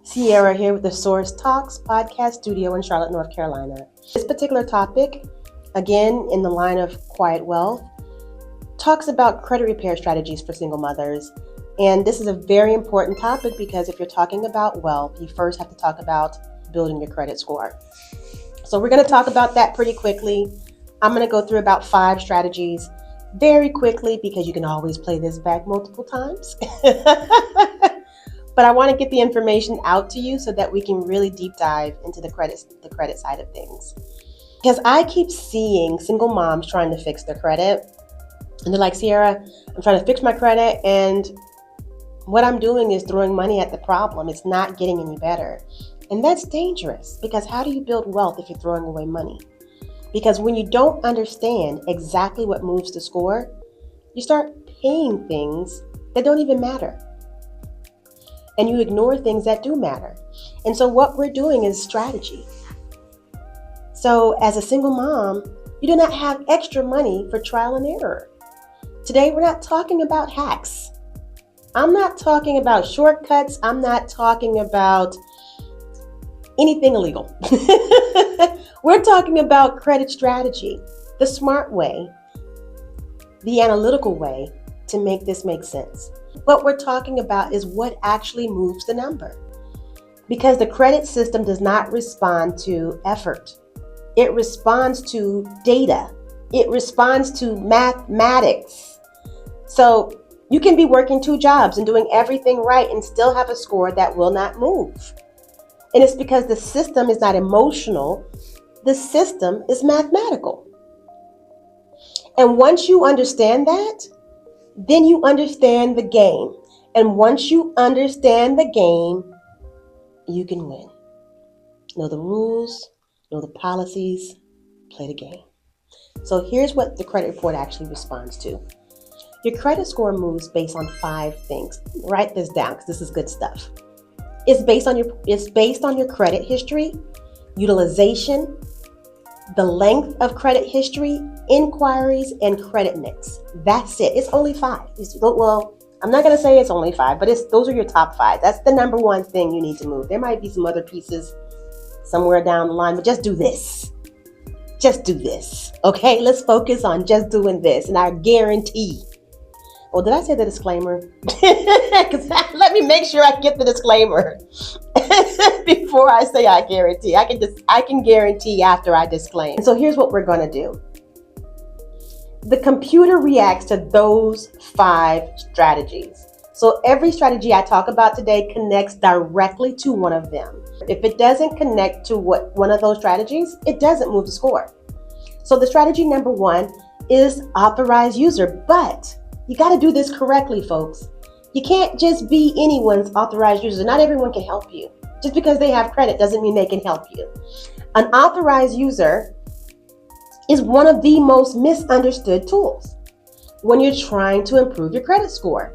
Sierra here with the Source Talks podcast studio in Charlotte, North Carolina. This particular topic, again in the line of quiet wealth, talks about credit repair strategies for single mothers. And this is a very important topic because if you're talking about wealth, you first have to talk about building your credit score. So we're going to talk about that pretty quickly. I'm going to go through about 5 strategies very quickly because you can always play this back multiple times. But I want to get the information out to you so that we can really deep dive into the credit side of things. Because I keep seeing single moms trying to fix their credit. And they're like, Sierra, I'm trying to fix my credit. And what I'm doing is throwing money at the problem. It's not getting any better. And that's dangerous because how do you build wealth if you're throwing away money? Because when you don't understand exactly what moves the score, you start paying things that don't even matter. And you ignore things that do matter. And so what we're doing is strategy. So as a single mom, you do not have extra money for trial and error. Today, we're not talking about hacks. I'm not talking about shortcuts. I'm not talking about anything illegal. We're talking about credit strategy, the smart way, the analytical way to make this make sense. What we're talking about is what actually moves the number. Because the credit system does not respond to effort. It responds to data. It responds to mathematics. So you can be working 2 jobs and doing everything right and still have a score that will not move. And it's because the system is not emotional. The system is mathematical. And once you understand that, then you understand the game. And once you understand the game, you can win. Know the rules, know the policies, play the game. So here's what the credit report actually responds to. Your credit score moves based on 5 things. Write this down because this is good stuff. It's based on your credit history, utilization, the length of credit history, inquiries, and credit mix. That's it. It's only 5. Well, I'm not going to say it's only 5, but those are your top 5. That's the number one thing you need to move. There might be some other pieces somewhere down the line, but just do this. Just do this. Okay, let's focus on just doing this. And I guarantee. Well, did I say the disclaimer? Let me make sure I get the disclaimer before I say I guarantee. I can guarantee after I disclaim. And so here's what we're going to do. The computer reacts to those 5 strategies. So every strategy I talk about today connects directly to one of them. If it doesn't connect to one of those strategies, it doesn't move the score. So the strategy number 1 is authorized user, but you got to do this correctly, folks. You can't just be anyone's authorized user. Not everyone can help you. Just because they have credit doesn't mean they can help you. An authorized user is one of the most misunderstood tools when you're trying to improve your credit score.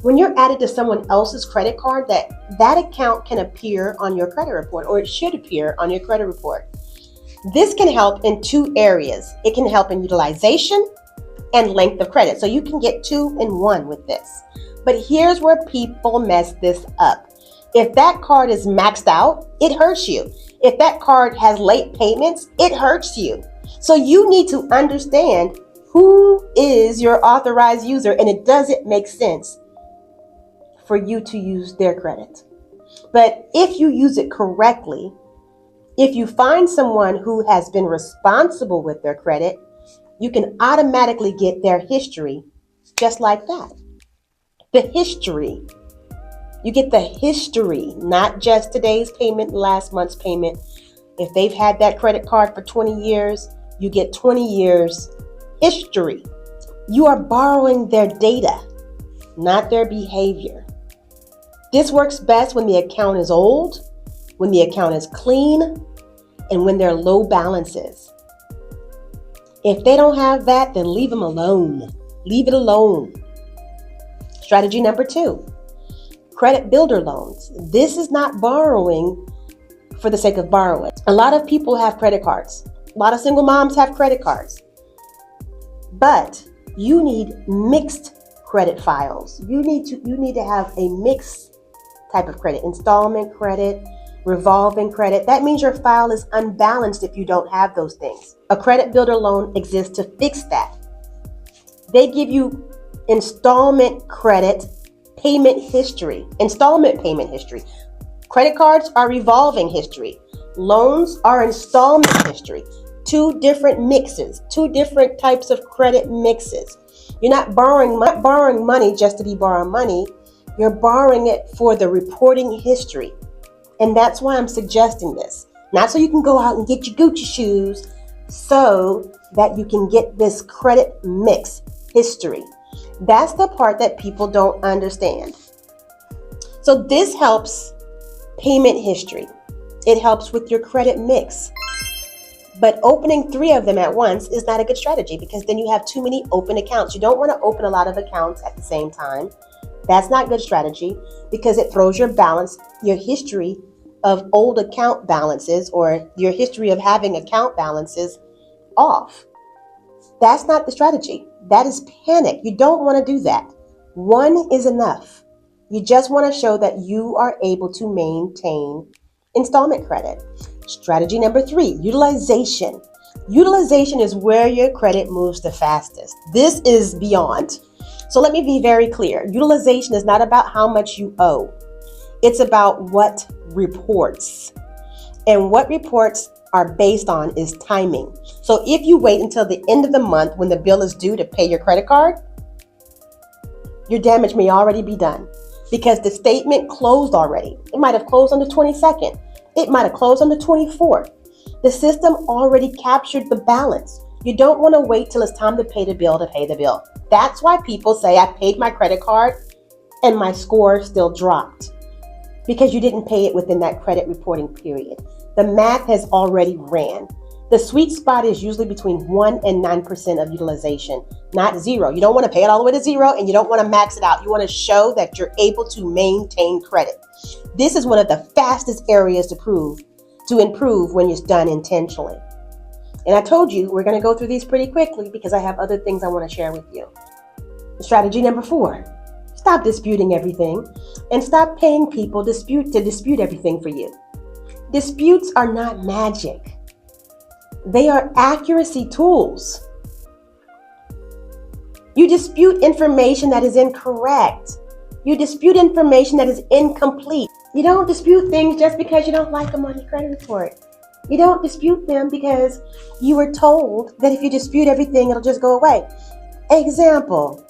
When you're added to someone else's credit card, that account can appear on your credit report, or it should appear on your credit report. This can help in 2 areas. It can help in utilization and length of credit. So you can get 2 in 1 with this. But here's where people mess this up. If that card is maxed out, it hurts you. If that card has late payments, it hurts you. So you need to understand who is your authorized user, and it doesn't make sense for you to use their credit. But if you use it correctly, if you find someone who has been responsible with their credit, you can automatically get their history just like that. The history. You get the history, not just today's payment, last month's payment. If they've had that credit card for 20 years, you get 20 years history. You are borrowing their data, not their behavior. This works best when the account is old, when the account is clean, and when there are low balances. If they don't have that, then leave them alone. Leave it alone. Strategy number 2, credit builder loans. This is not borrowing for the sake of borrowing. A lot of people have credit cards. A lot of single moms have credit cards. But you need mixed credit files. You need to have a mix type of credit: installment credit, revolving credit. That means your file is unbalanced if you don't have those things. A credit builder loan exists to fix that. They give you installment credit payment history, installment payment history. Credit cards are revolving history. Loans are installment history. Two different mixes, two different types of credit mixes. You're not borrowing money just to be borrowing money. You're borrowing it for the reporting history. And that's why I'm suggesting this. Not so you can go out and get your Gucci shoes, so that you can get this credit mix history. That's the part that people don't understand. So this helps payment history. It helps with your credit mix. But opening 3 of them at once is not a good strategy, because then you have too many open accounts. You don't want to open a lot of accounts at the same time. That's not good strategy, because it throws your balance, your history of old account balances, or your history of having account balances off. That's not the strategy. That is panic. You don't want to do that. 1 is enough. You just want to show that you are able to maintain installment credit. Strategy number 3, utilization. Utilization is where your credit moves the fastest. This is beyond. So let me be very clear. Utilization is not about how much you owe. It's about what reports. And what reports are based on is timing. So if you wait until the end of the month when the bill is due to pay your credit card, your damage may already be done, because the statement closed already. It might have closed on the 22nd. It might have closed on the 24th. The system already captured the balance. You don't want to wait till it's time to pay the bill to pay the bill. That's why people say, I paid my credit card and my score still dropped, because you didn't pay it within that credit reporting period. The math has already ran. The sweet spot is usually between 1 and 9% of utilization, not 0. You don't want to pay it all the way to 0, and you don't want to max it out. You want to show that you're able to maintain credit. This is one of the fastest areas to improve when it's done intentionally. And I told you we're going to go through these pretty quickly, because I have other things I want to share with you. Strategy number 4, stop disputing everything, and stop paying people to dispute everything for you. Disputes are not magic. They are accuracy tools. You dispute information that is incorrect. You dispute information that is incomplete. You don't dispute things just because you don't like them on your credit report. You don't dispute them because you were told that if you dispute everything, it'll just go away. Example,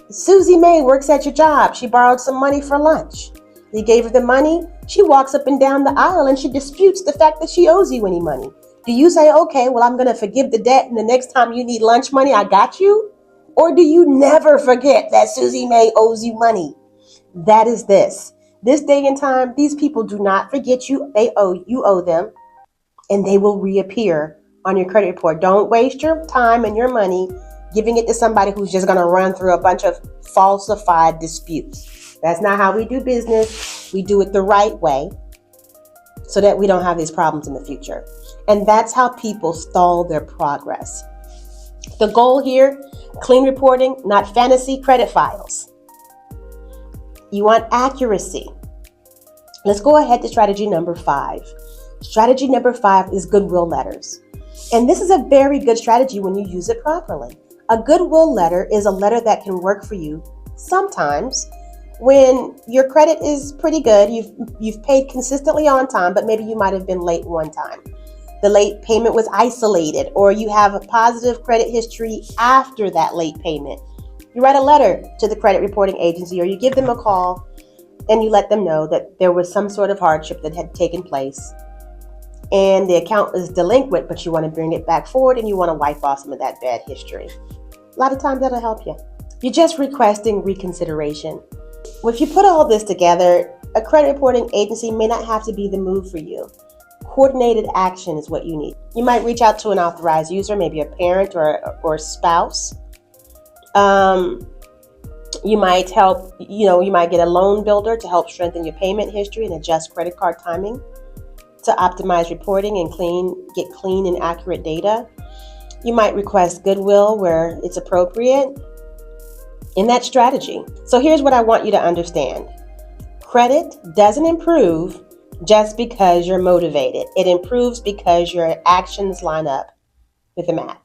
Susie May works at your job. She borrowed some money for lunch. You gave her the money. She walks up and down the aisle and she disputes the fact that she owes you any money. Do you say, okay, well, I'm going to forgive the debt, and the next time you need lunch money, I got you? Or do you never forget that Susie May owes you money? That is this. This day and time, these people do not forget you. You owe them, and they will reappear on your credit report. Don't waste your time and your money giving it to somebody who's just going to run through a bunch of falsified disputes. That's not how we do business. We do it the right way so that we don't have these problems in the future. And that's how people stall their progress. The goal here, clean reporting, not fantasy credit files. You want accuracy. Let's go ahead to strategy number 5. Strategy number 5 is goodwill letters. And this is a very good strategy when you use it properly. A goodwill letter is a letter that can work for you sometimes when your credit is pretty good. You've paid consistently on time, but maybe you might have been late one time. The late payment was isolated, or you have a positive credit history after that late payment. You write a letter to the credit reporting agency, or you give them a call and you let them know that there was some sort of hardship that had taken place and the account is delinquent, but you want to bring it back forward and you want to wipe off some of that bad history. A lot of times that'll help you. You're just requesting reconsideration. Well, if you put all this together, a credit reporting agency may not have to be the move for you. Coordinated action is what you need. You might reach out to an authorized user, maybe a parent or spouse. You might help, you might get a loan builder to help strengthen your payment history and adjust credit card timing to optimize reporting and get clean and accurate data. You might request goodwill where it's appropriate in that strategy. So here's what I want you to understand. Credit doesn't improve just because you're motivated. It improves because your actions line up with the math.